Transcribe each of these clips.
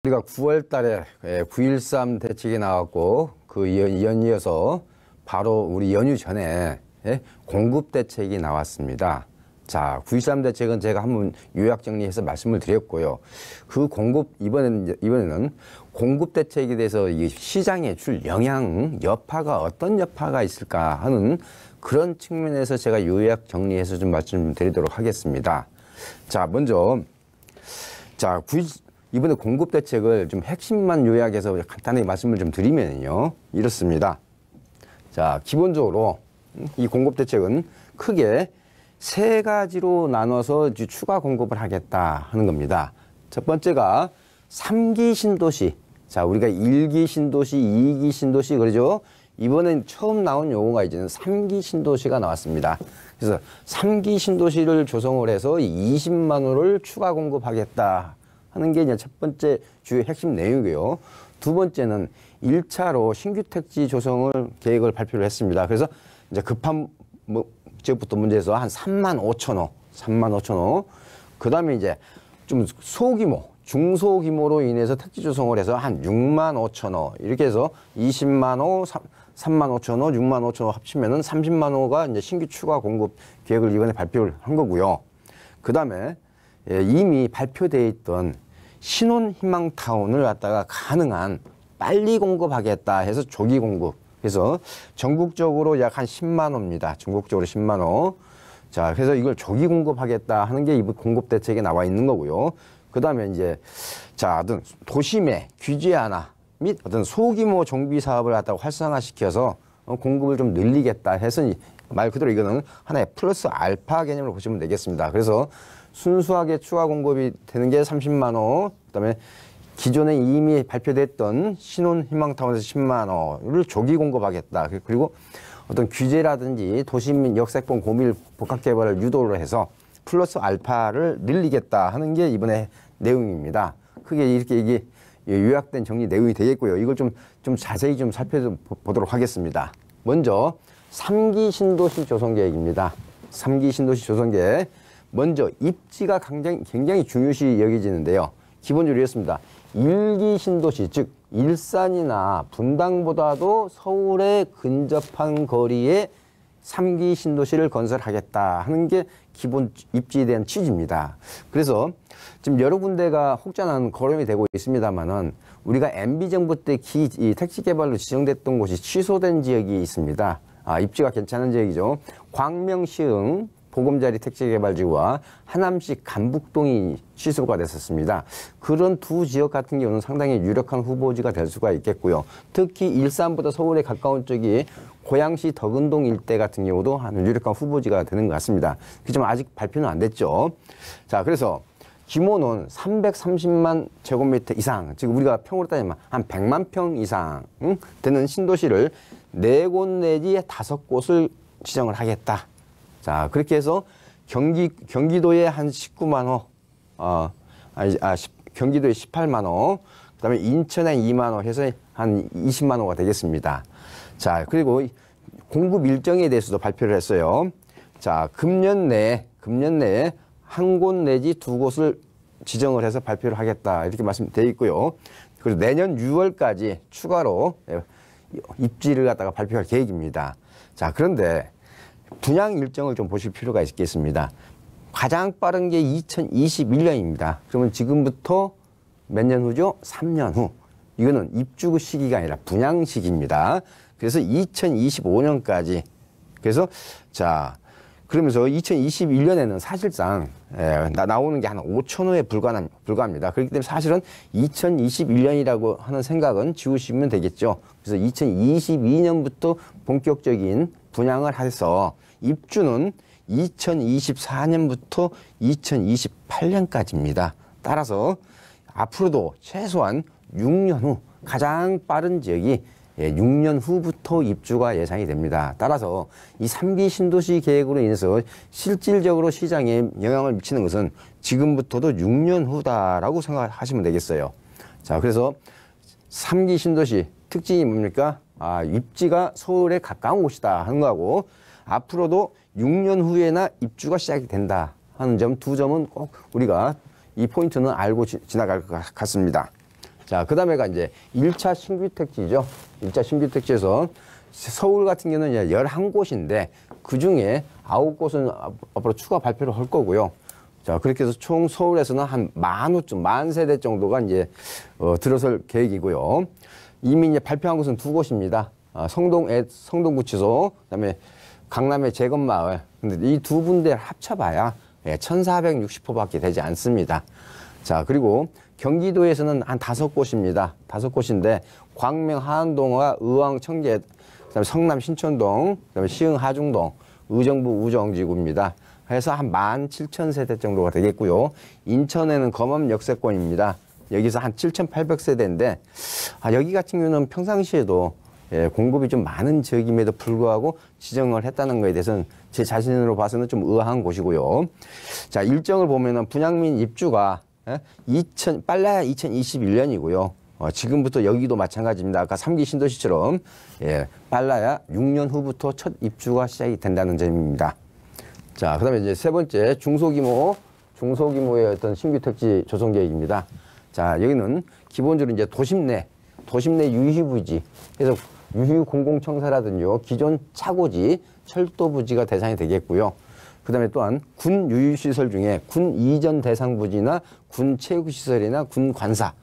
우리가 9월 달에 9.13 대책이 나왔고 그 연이어서 바로 우리 연휴 전에 공급 대책이 나왔습니다. 자, 9.13 대책은 제가 한번 요약 정리해서 말씀을 드렸고요. 그 공급, 이번에는 공급 대책에 대해서 이 시장에 줄 영향, 여파가 어떤 여파가 있을까 하는 그런 측면에서 제가 요약 정리해서 좀 말씀드리도록 하겠습니다. 자, 먼저, 자, 이번에 공급 대책을 좀 핵심만 요약해서 간단하게 말씀을 좀 드리면요. 이렇습니다. 자, 기본적으로 이 공급 대책은 크게 세 가지로 나눠서 추가 공급을 하겠다 하는 겁니다. 첫 번째가 3기 신도시. 자, 우리가 1기 신도시, 2기 신도시, 그러죠? 이번엔 처음 나온 용어가 이제는 3기 신도시가 나왔습니다. 그래서 3기 신도시를 조성을 해서 20만 호를 추가 공급하겠다 하는 게 이제 첫 번째 주요 핵심 내용이고요. 두 번째는 1차로 신규 택지 조성을 계획을 발표를 했습니다. 그래서 이제 급한 지역부터 문제에서 한 3만 5천 호, 3만 5천 호. 그 다음에 이제 좀 소규모, 중소규모로 인해서 택지 조성을 해서 한 6만 5천 호. 이렇게 해서 20만 호, 3만 5천 호, 6만 5천 호 합치면은 30만 호가 이제 신규 추가 공급 계획을 이번에 발표를 한 거고요. 그 다음에 이미 발표되어 있던 신혼희망타운을 갖다가 가능한 빨리 공급하겠다 해서 조기 공급. 그래서 전국적으로 약 한 10만 호입니다. 전국적으로 10만 호. 자, 그래서 이걸 조기 공급하겠다 하는 게 이번 공급 대책에 나와 있는 거고요. 그 다음에 이제, 자, 어떤 도심의 규제 완화 및 어떤 소규모 정비 사업을 갖다가 활성화시켜서 공급을 좀 늘리겠다 해서 말 그대로 이거는 하나의 플러스 알파 개념으로 보시면 되겠습니다. 그래서 순수하게 추가 공급이 되는 게 30만 호, 그 다음에 기존에 이미 발표됐던 신혼희망타운에서 10만 호를 조기 공급하겠다. 그리고 어떤 규제라든지 도심 역세권 고밀 복합개발을 유도를 해서 플러스 알파를 늘리겠다 하는 게 이번에 내용입니다. 크게 이렇게 이게 요약된 정리 내용이 되겠고요. 이걸 좀 자세히 좀 살펴보도록 하겠습니다. 먼저 3기 신도시 조성 계획입니다. 3기 신도시 조성 계획. 먼저 입지가 굉장히 중요시 여겨지는데요. 기본적으로 이렇습니다. 1기 신도시, 즉 일산이나 분당보다도 서울에 근접한 거리에 3기 신도시를 건설하겠다 하는 게 기본 입지에 대한 취지입니다. 그래서 지금 여러 군데가 혹자는 거론이 되고 있습니다만은 우리가 MB정부 때 이 택지 개발로 지정됐던 곳이 취소된 지역이 있습니다. 입지가 괜찮은 지역이죠. 광명시흥 보금자리 택지개발지구와 하남시 간북동이 취소가 됐었습니다. 그런 두 지역 같은 경우는 상당히 유력한 후보지가 될 수가 있겠고요. 특히 일산보다 서울에 가까운 쪽이 고양시 덕은동 일대 같은 경우도 한 유력한 후보지가 되는 것 같습니다. 그렇지만 아직 발표는 안 됐죠. 자, 그래서 규모는 330만 제곱미터 이상, 즉 우리가 평으로 따지면 한 100만 평 이상 되는 신도시를 4곳 내지 5곳을 지정을 하겠다. 자, 그렇게 해서 경기도에 한 19만 호, 경기도에 18만 호, 그 다음에 인천에 2만 호 해서 한 20만 호가 되겠습니다. 자, 그리고 공급 일정에 대해서도 발표를 했어요. 자, 금년 내에 한 곳 내지 2곳을 지정을 해서 발표를 하겠다. 이렇게 말씀되어 있고요. 그리고 내년 6월까지 추가로 입지를 갖다가 발표할 계획입니다. 자, 그런데 분양 일정을 좀 보실 필요가 있겠습니다. 가장 빠른 게 2021년입니다. 그러면 지금부터 몇 년 후죠? 3년 후. 이거는 입주 시기가 아니라 분양 시기입니다. 그래서 2025년까지. 그래서 자, 그러면서 2021년에는 사실상 나오는 게 한 5천 호에 불과합니다. 그렇기 때문에 사실은 2021년이라고 하는 생각은 지우시면 되겠죠. 그래서 2022년부터 본격적인 분양을 해서 입주는 2024년부터 2028년까지입니다. 따라서 앞으로도 최소한 6년 후, 가장 빠른 지역이 6년 후부터 입주가 예상이 됩니다. 따라서 이 3기 신도시 계획으로 인해서 실질적으로 시장에 영향을 미치는 것은 지금부터도 6년 후다라고 생각하시면 되겠어요. 자, 그래서 3기 신도시 특징이 뭡니까? 입지가 서울에 가까운 곳이다 하는 거하고 앞으로도 6년 후에나 입주가 시작이 된다 하는 점, 두 점은 꼭 우리가 이 포인트는 알고 지나갈 것 같습니다. 자, 그 다음에가 이제 1차 신규 택지죠. 1차 신규 택지에서 서울 같은 경우는 이제 11곳인데 그 중에 9곳은 앞으로 추가 발표를 할 거고요. 자, 그렇게 해서 총 서울에서는 한 10,000호쯤, 10,000세대 정도가 이제 들어설 계획이고요. 이미 이제 발표한 곳은 2곳입니다. 성동구치소, 그다음에 강남의 재건마을. 근데 이 두 군데 합쳐봐야 1,460호밖에 되지 않습니다. 자, 그리고 경기도에서는 한 5곳입니다. 5곳인데 광명 하안동과 의왕 청계, 그다음에 성남 신촌동, 그다음에 시흥 하중동, 의정부 우정지구입니다. 해서 한 17,000세대 정도가 되겠고요. 인천에는 검암 역세권입니다. 여기서 한 7,800세대인데 여기 같은 경우는 평상시에도 공급이 좀 많은 지역임에도 불구하고 지정을 했다는 것에 대해서는 제 자신으로 봐서는 좀 의아한 곳이고요. 자, 일정을 보면은 분양민 입주가 빨라야 2021년이고요. 지금부터 여기도 마찬가지입니다. 아까 3기 신도시처럼 빨라야 6년 후부터 첫 입주가 시작이 된다는 점입니다. 자, 그 다음에 이제 세 번째 중소규모의 어떤 신규 택지 조성 계획입니다. 자, 여기는 기본적으로 이제 도심 내 유휴부지, 그래서 유휴 공공청사라든지요, 기존 차고지, 철도부지가 대상이 되겠고요. 그 다음에 또한 군 유휴시설 중에 군 이전 대상 부지나 군 체육시설이나 군 관사,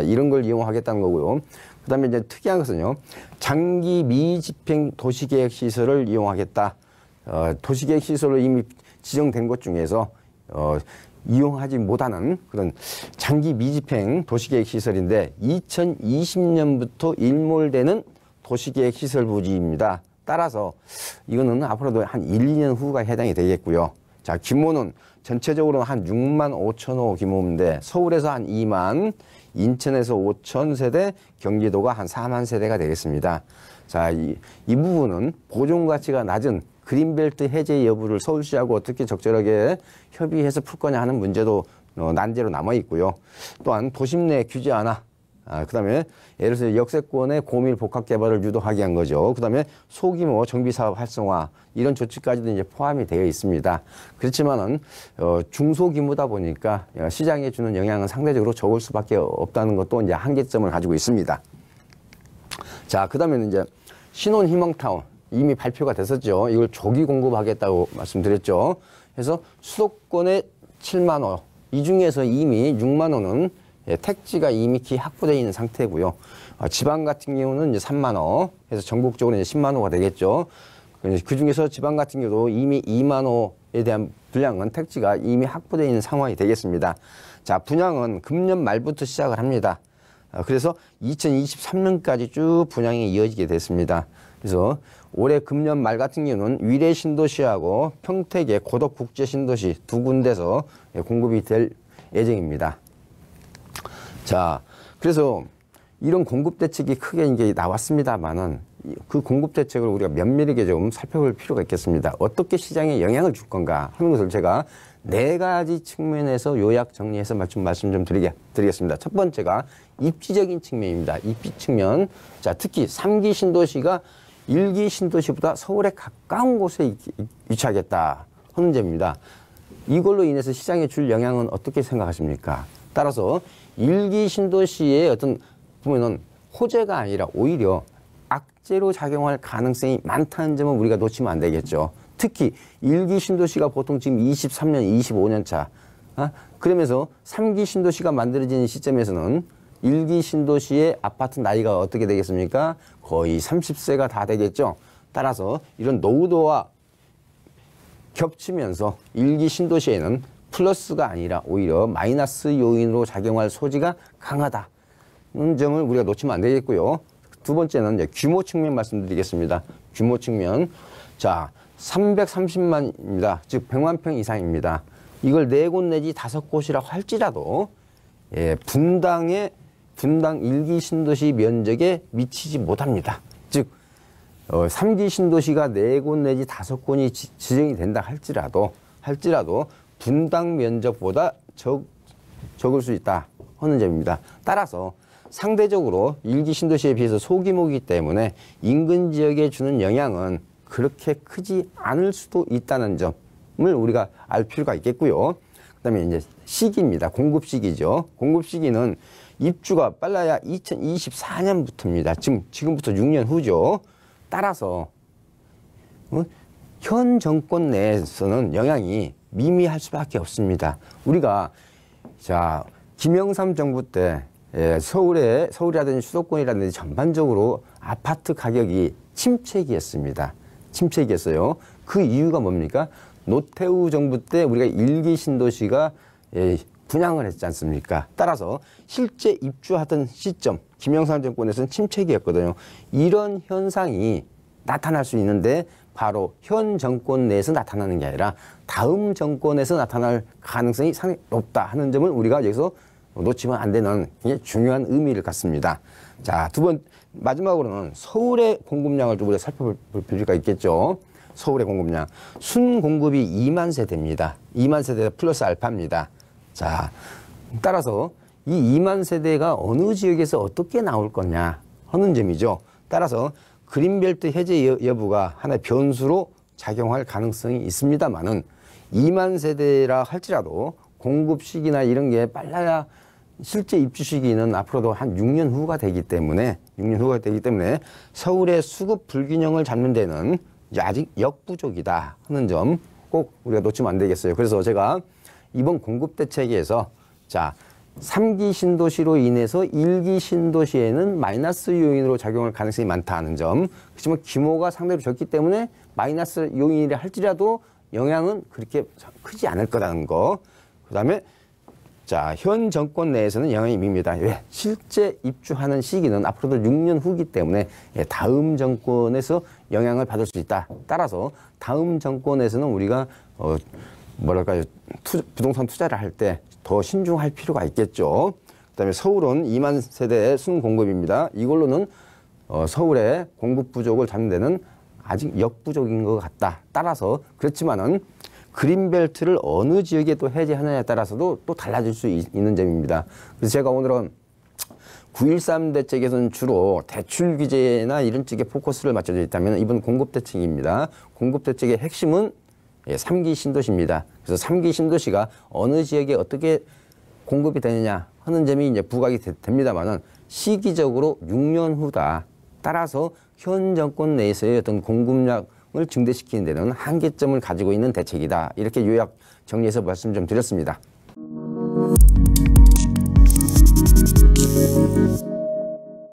이런 걸 이용하겠다는 거고요. 그 다음에 이제 특이한 것은요, 장기 미집행 도시계획 시설을 이용하겠다. 도시계획 시설로 이미 지정된 것 중에서 이용하지 못하는 그런 장기 미집행 도시계획 시설인데 2020년부터 일몰되는 도시계획 시설 부지입니다. 따라서 이거는 앞으로도 한 1, 2년 후가 해당이 되겠고요. 자, 규모는 전체적으로 한 65,000호 규모인데 서울에서 한 2만, 인천에서 5,000세대, 경기도가 한 4만 세대가 되겠습니다. 자, 이 부분은 보존 가치가 낮은 그린벨트 해제 여부를 서울시하고 어떻게 적절하게 협의해서 풀 거냐 하는 문제도 난제로 남아 있고요. 또한 도심 내 규제 하나, 그 다음에 예를 들어서 역세권의 고밀 복합 개발을 유도하게 한 거죠. 그 다음에 소규모 정비사업 활성화, 이런 조치까지도 이제 포함이 되어 있습니다. 그렇지만은 중소규모다 보니까 시장에 주는 영향은 상대적으로 적을 수밖에 없다는 것도 이제 한계점을 가지고 있습니다. 자, 그 다음에는 이제 신혼 희망타운, 이미 발표가 됐었죠. 이걸 조기 공급하겠다고 말씀드렸죠. 그래서 수도권에 7만 호, 이 중에서 이미 6만 호는 택지가 이미 확보되어 있는 상태고요. 지방 같은 경우는 이제 3만 호, 그래서 전국적으로 이제 10만 호가 되겠죠. 그 중에서 지방 같은 경우도 이미 2만 호에 대한 분량은 택지가 이미 확보되어 있는 상황이 되겠습니다. 자, 분양은 금년 말부터 시작을 합니다. 그래서 2023년까지 쭉 분양이 이어지게 됐습니다. 그래서 올해 금년 말 같은 경우는 위례 신도시하고 평택의 고덕 국제 신도시 두 군데서 공급이 될 예정입니다. 자, 그래서 이런 공급 대책이 크게 이제 나왔습니다만은 그 공급 대책을 우리가 면밀하게 좀 살펴볼 필요가 있겠습니다. 어떻게 시장에 영향을 줄 건가 하는 것을 제가 4가지 측면에서 요약 정리해서 말씀 좀 드리겠습니다. 첫 번째가 입지적인 측면입니다. 입지 측면. 자, 특히 3기 신도시가 1기 신도시보다 서울에 가까운 곳에 위치하겠다 하는 점입니다. 이걸로 인해서 시장에 줄 영향은 어떻게 생각하십니까? 따라서 1기 신도시의 어떤 보면은 호재가 아니라 오히려 악재로 작용할 가능성이 많다는 점은 우리가 놓치면 안 되겠죠. 특히 1기 신도시가 보통 지금 23년, 25년 차. 그러면서 3기 신도시가 만들어지는 시점에서는 1기 신도시의 아파트 나이가 어떻게 되겠습니까? 거의 30세가 다 되겠죠. 따라서 이런 노후도와 겹치면서 1기 신도시에는 플러스가 아니라 오히려 마이너스 요인으로 작용할 소지가 강하다는 점을 우리가 놓치면 안 되겠고요. 두 번째는 이제 규모 측면 말씀드리겠습니다. 규모 측면. 자, 330만입니다. 즉 100만 평 이상입니다. 이걸 4곳 내지 5곳이라고 할지라도 분당 1기 신도시 면적에 미치지 못합니다. 즉 3기 신도시가 4곳 내지 5곳이 지정이 된다 할지라도 분당 면적보다 적을 수 있다 하는 점입니다. 따라서 상대적으로 1기 신도시에 비해서 소규모이기 때문에 인근 지역에 주는 영향은 그렇게 크지 않을 수도 있다는 점을 우리가 알 필요가 있겠고요. 그다음에 이제 시기입니다. 공급 시기죠. 공급 시기는 입주가 빨라야 2024년부터입니다. 지금부터 6년 후죠. 따라서 현 정권 내에서는 영향이 미미할 수밖에 없습니다. 우리가 자 김영삼 정부 때 서울이라든지 수도권이라든지 전반적으로 아파트 가격이 침체기였습니다. 침체기였어요. 그 이유가 뭡니까? 노태우 정부 때 우리가 일기 신도시가 분양을 했지 않습니까? 따라서 실제 입주하던 시점, 김영삼 정권에서는 침체기였거든요. 이런 현상이 나타날 수 있는데 바로 현 정권 내에서 나타나는 게 아니라 다음 정권에서 나타날 가능성이 상당히 높다 하는 점을 우리가 여기서 놓치면 안 되는 굉장히 중요한 의미를 갖습니다. 자, 마지막으로는 서울의 공급량을 좀 우리가 살펴볼 필요가 있겠죠. 서울의 공급량. 순공급이 2만 세대입니다. 2만 세대 플러스 알파입니다. 자, 따라서 이 2만 세대가 어느 지역에서 어떻게 나올 거냐 하는 점이죠. 따라서 그린벨트 해제 여부가 하나의 변수로 작용할 가능성이 있습니다만은 2만 세대라 할지라도 공급 시기나 이런 게 빨라야 실제 입주 시기는 앞으로도 한 6년 후가 되기 때문에 서울의 수급 불균형을 잡는 데는 아직 역부족이다 하는 점 꼭 우리가 놓치면 안 되겠어요. 그래서 제가 이번 공급 대책에서 자 3기 신도시로 인해서 1기 신도시에는 마이너스 요인으로 작용할 가능성이 많다는 점. 그렇지만 규모가 상대로 적기 때문에 마이너스 요인이라 할지라도 영향은 그렇게 크지 않을 거라는 거. 그다음에 자, 현 정권 내에서는 영향이 밉니다. 왜? 실제 입주하는 시기는 앞으로도 6년 후기 때문에 다음 정권에서 영향을 받을 수 있다. 따라서 다음 정권에서는 우리가 뭐랄까요, 부동산 투자를 할 때 더 신중할 필요가 있겠죠. 그다음에 서울은 2만 세대의 순공급입니다. 이걸로는 서울의 공급 부족을 잡는 데는 아직 역부족인 것 같다. 따라서 그렇지만은 그린벨트를 어느 지역에 또 해제하느냐에 따라서도 또 달라질 수 있는 점입니다. 그래서 제가 오늘은 9.13 대책에서는 주로 대출 규제나 이런 쪽에 포커스를 맞춰져 있다면 이번 공급 대책입니다. 공급 대책의 핵심은 3기 신도시입니다. 그래서 3기 신도시가 어느 지역에 어떻게 공급이 되느냐 하는 점이 이제 부각이 됩니다만은 시기적으로 6년 후다. 따라서 현 정권 내에서의 어떤 공급량을 증대시키는 데는 한계점을 가지고 있는 대책이다. 이렇게 요약 정리해서 말씀 좀 드렸습니다.